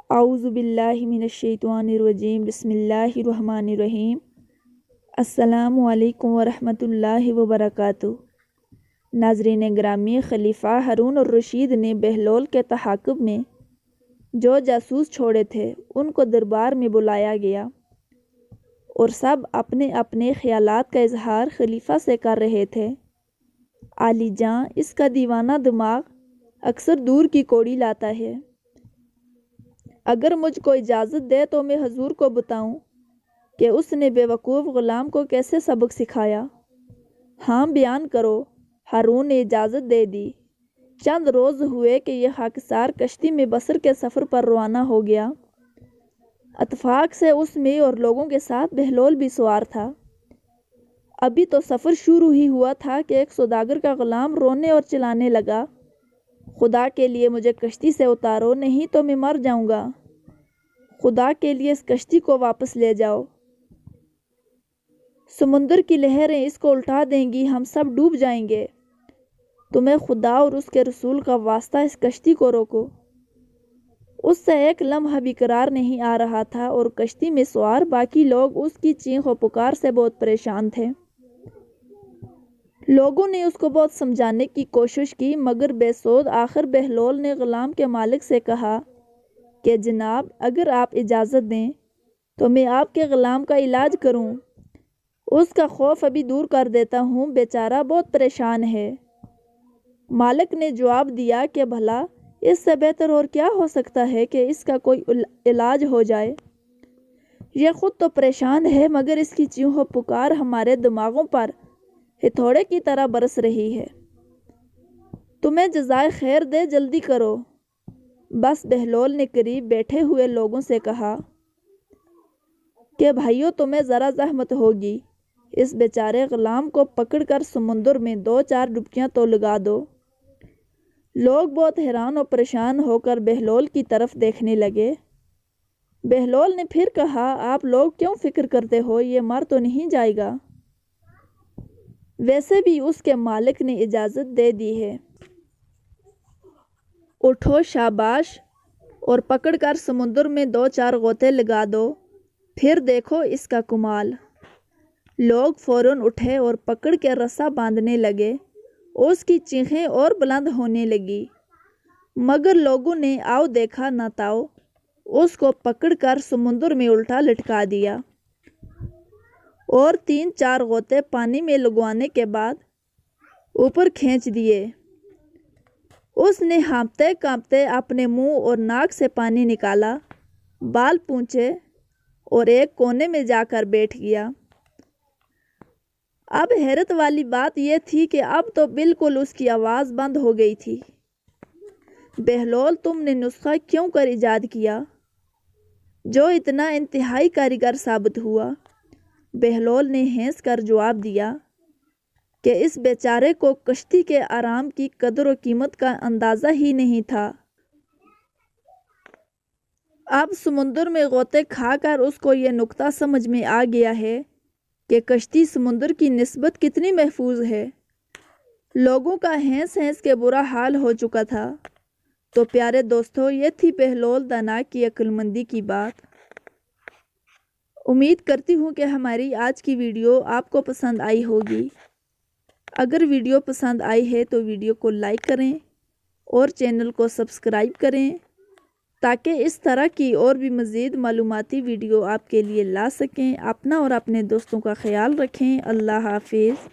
اعوذ باللہ من الشیطان الرجیم بسم اللہ الرحمن الرحیم السلام علیکم ورحمۃ اللہ وبرکاتہ۔ ناظرین گرامی، خلیفہ ہارون الرشید نے بہلول کے تعاقب میں جو جاسوس چھوڑے تھے ان کو دربار میں بلایا گیا اور سب اپنے اپنے خیالات کا اظہار خلیفہ سے کر رہے تھے۔ عالی جاں، اس کا دیوانہ دماغ اکثر دور کی کوڑی لاتا ہے۔ اگر مجھ کو اجازت دے تو میں حضور کو بتاؤں کہ اس نے بے وقوف غلام کو کیسے سبق سکھایا۔ ہاں، بیان کرو۔ ہارون نے اجازت دے دی۔ چند روز ہوئے کہ یہ خاکسار کشتی میں بصر کے سفر پر روانہ ہو گیا۔ اتفاق سے اس میں اور لوگوں کے ساتھ بہلول بھی سوار تھا۔ ابھی تو سفر شروع ہی ہوا تھا کہ ایک سوداگر کا غلام رونے اور چلانے لگا، خدا کے لیے مجھے کشتی سے اتارو، نہیں تو میں مر جاؤں گا۔ خدا کے لیے اس کشتی کو واپس لے جاؤ، سمندر کی لہریں اس کو الٹا دیں گی، ہم سب ڈوب جائیں گے۔ تمہیں خدا اور اس کے رسول کا واسطہ، اس کشتی کو روکو۔ اس سے ایک لمحہ بھی قرار نہیں آ رہا تھا اور کشتی میں سوار باقی لوگ اس کی چیخ و پکار سے بہت پریشان تھے۔ لوگوں نے اس کو بہت سمجھانے کی کوشش کی مگر بے سود۔ آخر بہلول نے غلام کے مالک سے کہا کہ جناب، اگر آپ اجازت دیں تو میں آپ کے غلام کا علاج کروں، اس کا خوف ابھی دور کر دیتا ہوں، بیچارہ بہت پریشان ہے۔ مالک نے جواب دیا کہ بھلا اس سے بہتر اور کیا ہو سکتا ہے کہ اس کا کوئی علاج ہو جائے۔ یہ خود تو پریشان ہے مگر اس کی چیخ و پکار ہمارے دماغوں پر ہتھوڑے کی طرح برس رہی ہے۔ تمہیں جزائے خیر دے، جلدی کرو۔ بس بہلول نے قریب بیٹھے ہوئے لوگوں سے کہا کہ بھائیو، تمہیں ذرا زحمت ہوگی، اس بیچارے غلام کو پکڑ کر سمندر میں 2-4 ڈبکیاں تو لگا دو۔ لوگ بہت حیران اور پریشان ہو کر بہلول کی طرف دیکھنے لگے۔ بہلول نے پھر کہا، آپ لوگ کیوں فکر کرتے ہو، یہ مر تو نہیں جائے گا؟ ویسے بھی اس کے مالک نے اجازت دے دی ہے۔ اٹھو، شاباش، اور پکڑ کر سمندر میں 2-4 غوطے لگا دو، پھر دیکھو اس کا کمال۔ لوگ فوراً اٹھے اور پکڑ کے رسا باندھنے لگے۔ اس کی چیخیں اور بلند ہونے لگی مگر لوگوں نے آؤ دیکھا نہ تاؤ، اس کو پکڑ کر سمندر میں الٹا لٹکا دیا اور 3-4 غوطے پانی میں لگوانے کے بعد اوپر کھینچ دیے۔ اس نے ہانپتے کانپتے اپنے منہ اور ناک سے پانی نکالا، بال پونچھے اور ایک کونے میں جا کر بیٹھ گیا۔ اب حیرت والی بات یہ تھی کہ اب تو بالکل اس کی آواز بند ہو گئی تھی۔ بہلول، تم نے نسخہ کیوں کر ایجاد کیا جو اتنا انتہائی کارگر ثابت ہوا؟ بہلول نے ہنس کر جواب دیا کہ اس بیچارے کو کشتی کے آرام کی قدر و قیمت کا اندازہ ہی نہیں تھا۔ اب سمندر میں غوطے کھا کر اس کو یہ نکتہ سمجھ میں آ گیا ہے کہ کشتی سمندر کی نسبت کتنی محفوظ ہے۔ لوگوں کا ہنس ہنس کے برا حال ہو چکا تھا۔ تو پیارے دوستو، یہ تھی بہلول دانا کی عقل مندی کی بات۔ امید کرتی ہوں کہ ہماری آج کی ویڈیو آپ کو پسند آئی ہوگی۔ اگر ویڈیو پسند آئی ہے تو ویڈیو کو لائک کریں اور چینل کو سبسکرائب کریں تاکہ اس طرح کی اور بھی مزید معلوماتی ویڈیو آپ کے لیے لا سکیں۔ اپنا اور اپنے دوستوں کا خیال رکھیں۔ اللہ حافظ۔